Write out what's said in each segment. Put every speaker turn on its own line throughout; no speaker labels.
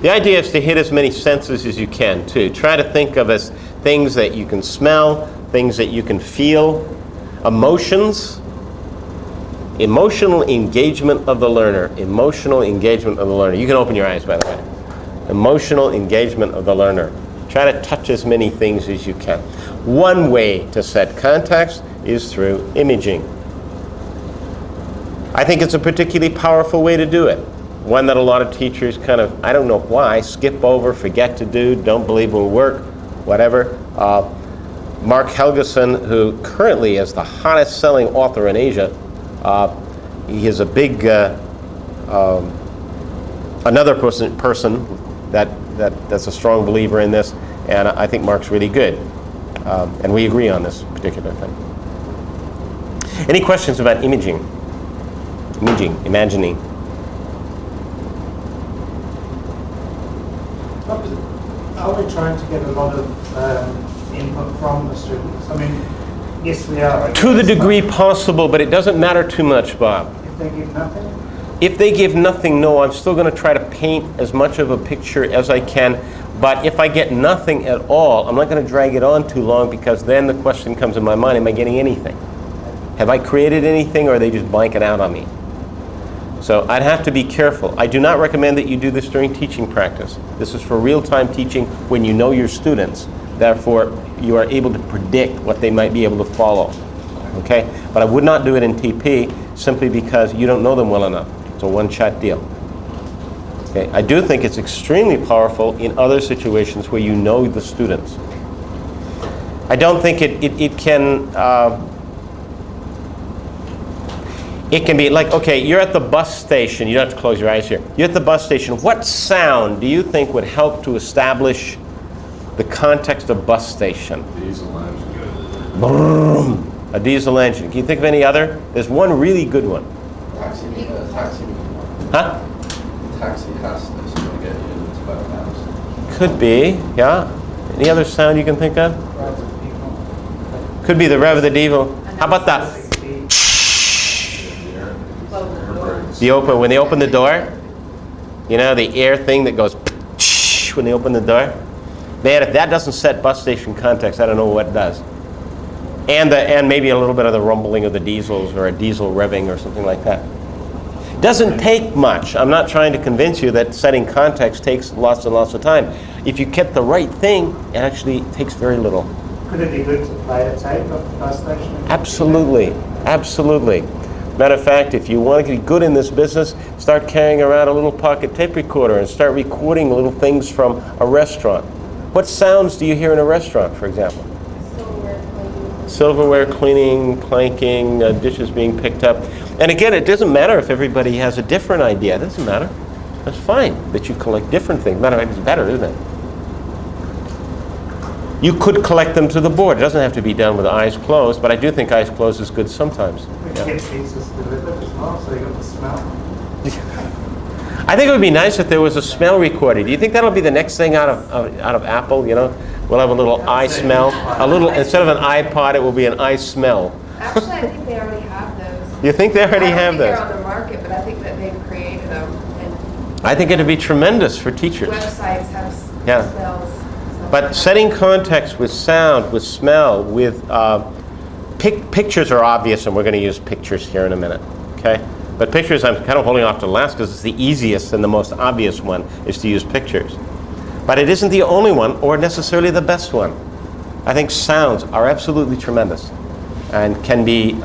The idea is to hit as many senses as you can, too. Try to think of as things that you can smell, things that you can feel, emotions, emotional engagement of the learner. Emotional engagement of the learner. You can open your eyes, by the way. Emotional engagement of the learner. Try to touch as many things as you can. One way to set context is through imaging. I think it's a particularly powerful way to do it. One that a lot of teachers kind of, I don't know why, skip over, forget to do, don't believe will work, whatever. Mark Helgeson, who currently is the hottest selling author in Asia, he is a big, another person that's a strong believer in this, and I think Mark's really good. And we agree on this particular thing. Any questions about imaging? Imagining.
Are we trying to get a lot of input from the students? I mean, yes, we are.
To the degree possible, but it doesn't matter too much, Bob.
If they give nothing?
If they give nothing, no, I'm still going to try to paint as much of a picture as I can. But if I get nothing at all, I'm not going to drag it on too long, because then the question comes in my mind, am I getting anything? Have I created anything, or are they just blanking out on me? So I'd have to be careful. I do not recommend that you do this during teaching practice. This is for real-time teaching when you know your students. Therefore, you are able to predict what they might be able to follow. Okay? But I would not do it in TP simply because you don't know them well enough. It's a one-shot deal. Okay? I do think it's extremely powerful in other situations where you know the students. I don't think it can... It can be like, okay, you're at the bus station. You don't have to close your eyes here. You're at the bus station. What sound do you think would help to establish the context of bus station?
Diesel engine.
Boom. A diesel engine. Can you think of any other? There's one really good one.
Taxi.
Huh?
Taxi has this to get you into the house.
Could be, yeah. Any other sound you can think of? Could be the rev of the diesel. How about that? When they open the door, you know, the air thing that goes when they open the door. Man, if that doesn't set bus station context, I don't know what does. And maybe a little bit of the rumbling of the diesels, or a diesel revving or something like that. Doesn't take much. I'm not trying to convince you that setting context takes lots and lots of time. If you get the right thing, it actually takes very little.
Could it be good to play a tape of the bus station?
Absolutely. Absolutely. Matter of fact, if you want to get good in this business, start carrying around a little pocket tape recorder and start recording little things from a restaurant. What sounds do you hear in a restaurant, for example? Silverware cleaning, planking, dishes being picked up. And again, it doesn't matter if everybody has a different idea. It doesn't matter. That's fine that you collect different things. Matter of fact, it's better, isn't it? You could collect them to the board. It doesn't have to be done with eyes closed, but I do think eyes closed is good sometimes.
Yeah. Get pizzas delivered as well, so you got the smell.
I think it would be nice if there was a smell recorder. Do you think that'll be the next thing out of Apple? You know, we'll have a little eye smell. A little, instead of an iPod, it will be an eye smell.
Actually, I think they already have those.
You think they already have those?
I don't think they're on the market, but I think that they've created them. And
I think it'd be tremendous for teachers.
websites have
Yeah.
smells.
But setting context with sound, with smell, with pictures are obvious, and we're going to use pictures here in a minute, okay? But pictures I'm kind of holding off to last because it's the easiest and the most obvious one is to use pictures. But it isn't the only one or necessarily the best one. I think sounds are absolutely tremendous and can be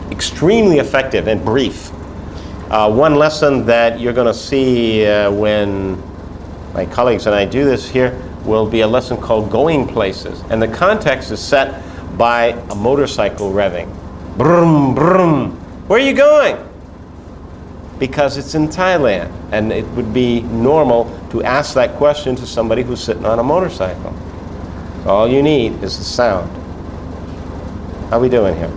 extremely effective and brief. One lesson that you're going to see when my colleagues and I do this here will be a lesson called Going Places. And the context is set by a motorcycle revving. Brum, brum. Where are you going? Because it's in Thailand. And it would be normal to ask that question to somebody who's sitting on a motorcycle. All you need is the sound. How are we doing here?